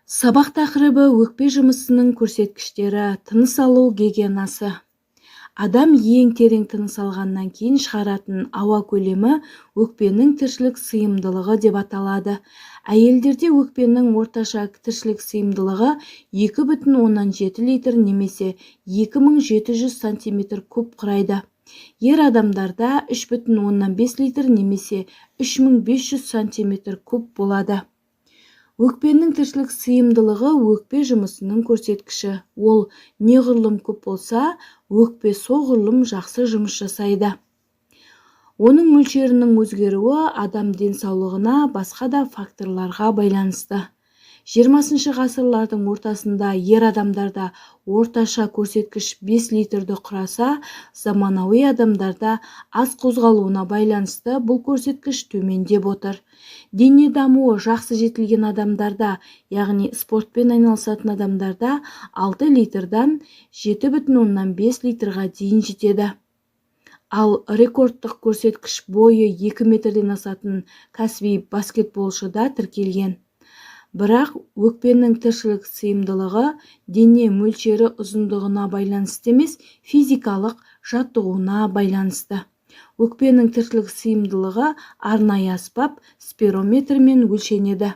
Сабақ тақырыбы өкпе жұмысының көрсеткіштері, тыныс алу гигиенасы. Адам ең терең тыныс алғаннан кейін шығаратын ауа көлемі өкпенің тіршілік сыйымдылығы деп аталады. Әйелдерде өкпенің орташа тіршілік сыйымдылығы 2,7 литр немесе 2700 сантиметр куб құрайды. Ер адамдарда 3,5 литр немесе 3500 сантиметр куб болады. Өкпенің тіршілік сыйымдылығы өкпе жұмысының көрсеткіші. Ол неғұрлым көп болса, өкпе соғұрлым жақсы жұмыс жасайды. Оның мөлшерінің өзгеруі адам денсаулығына басқа да факторларға байланысты. 20 ғасырлардың ортасында ер адамдарда орташа көрсеткіш 5 литрді құраса, заманауи адамдарда аз қозғалуына байланысты бұл көрсеткіш төмендеп отыр. Дене дамуы жақсы жетілген адамдарда, яғни спортпен айналысатын адамдарда 6 литрдан 7,5 литрға дейін жетеді. Ал рекордтық көрсеткіш бойы 2 метрден асатын кәсіби баскетболшыда тіркелген. Бірақ өкпенің тіршілік сыйымдылығы дене мөлшері ұзындығына байланысты емес, физикалық жаттығуына байланысты. Өкпенің тіршілік сыйымдылығы арнайы аспап спирометрмен өлшенеді.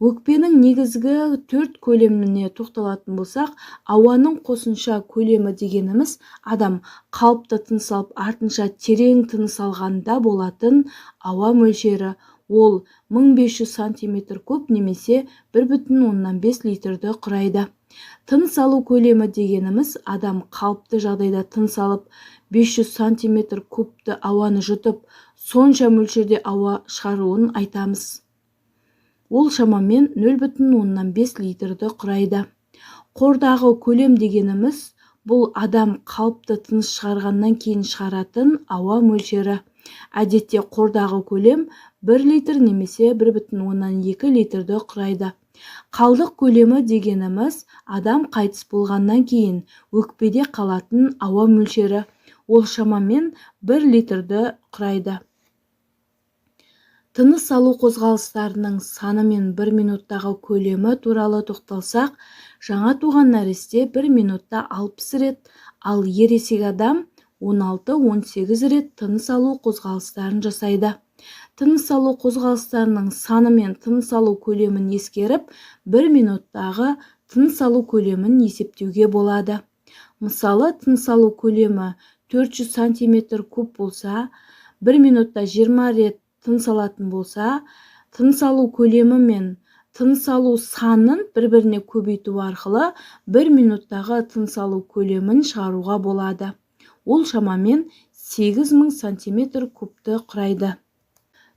Өкпенің негізгі 4 көлеміне тоқталатын болсақ, ауаның қосымша көлемі дегеніміз адам қалыпты тыныс алып артынша терең тыныс алғанда болатын ауа мөлшері. Ол 1500 сантиметр куб немесе 1,5 литрді құрайды. Тыныс алу көлемі дегеніміз адам қалыпты жағдайда тыныс алып 500 сантиметр кубты ауаны жұтып, сонша мөлшерде ауа шығаруын айтамыз. Ол шамамен 0,5 литрді құрайды. Қордағы көлем дегеніміз бұл адам қалыпты тыныс шығарғаннан кейін шығаратын ауа мөлшері. Әдетте қордағы көлем 1 литр немесе 1,2 литрді құрайды. Қалдық көлемі дегеніміз адам қайтыс болғаннан кейін өкпеде қалатын ауа мөлшері. Ол шамамен 1 литрді құрайды. Тыныс алу қозғалыстарының саны мен 1 минуттағы көлемі туралы тоқталсақ, жаңа туған нәресте 1 минутта 60 рет, ал ересек адам 16-18 рет тыныс алу қозғалыстарын жасайды. Тыныс алу қозғалыстарының саны мен тыныс алу көлемін ескеріп, 1 минуттағы тыныс алу көлемін есептеуге болады. Мысалы, тыныс алу көлемі 400 сантиметр куб болса, 1 минутта 20 рет тыныс алатын болса, тыныс алу көлемі мен тыныс алу санын бір-біріне көбейту арқылы 1 минуттағы тыныс алу көлемін шығаруға болады. Ол шамамен 8000 сантиметр кубты құрайды.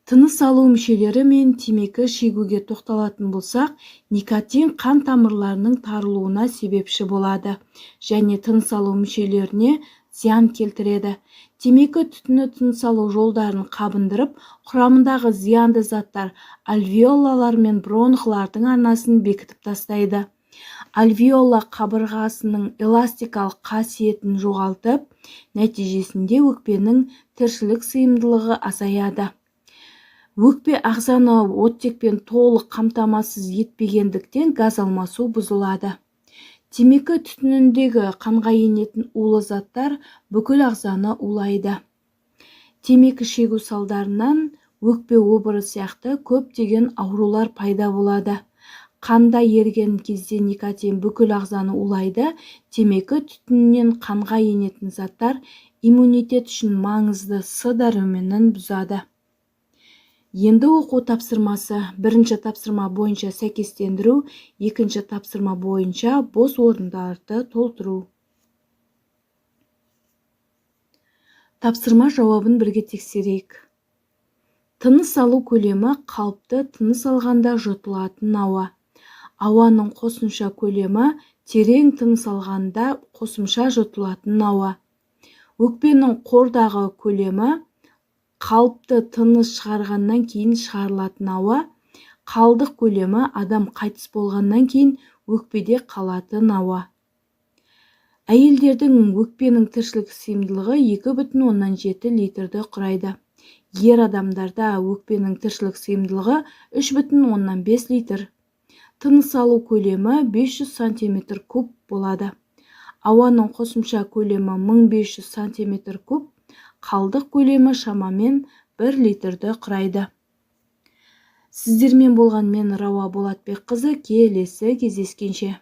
Тыныс алу мүшелері мен темекі шегуге тоқталатын болсақ, никотин қан тамырларының тарылуына себепші болады және тыныс алу мүшелеріне зиян келтіреді. Темекі түтіні тыныс алу жолдарын қабындырып, құрамындағы зиянды заттар альвеолалар мен бронхлардың арнасын бекітіп тастайды. Альвеола қабырғасының эластикалық қасиетін жоғалтып, нәтижесінде өкпенің тіршілік сыйымдылығы азаяды. Өкпе ағзаны оттекпен толық қамтамасыз етпегендіктен газ алмасу бұзылады. Темекі түтініндегі қанға енетін улы заттар бүкіл ағзаны улайды. Темекі шегу салдарынан өкпе обыры сияқты көптеген аурулар пайда болады. Қанда еріген кезде никотин бүкіл ағзаны улайды. Темекі түтінінен қанға енетін заттар иммунитет үшін маңызды С дәруменін бұзады. Енді оқу тапсырмасы: бірінші тапсырма бойынша сәйкестендіру, екінші тапсырма бойынша бос орындарды толтыру. Тапсырма жауабын бірге тексерейік. Тыныс алу көлемі қалыпты тыныс алғанда жұтылатын ауа. Ауаның қосымша көлемі терең тыныс алғанда қосымша жұтылатын ауа. Өкпенің қордағы көлемі қалыпты тыныс шығарғаннан кейін шығарылатын ауа. Қалдық көлемі адам қайтыс болғаннан кейін өкпеде қалатын ауа. Әйелдердің өкпенің тіршілік сыйымдылығы 2,7 литрді құрайды. Ер адамдарда өкпенің тіршілік сыйымдылығы 3,5 литр. тыныс алу көлемі 500 см куб болады. Ауаның қосымша көлемі 1500 см куб, қалдық көлемі шамамен 1 литрді құрайды. Сіздермен болған мен Рауа Болатбекқызы, келесі кездескенше.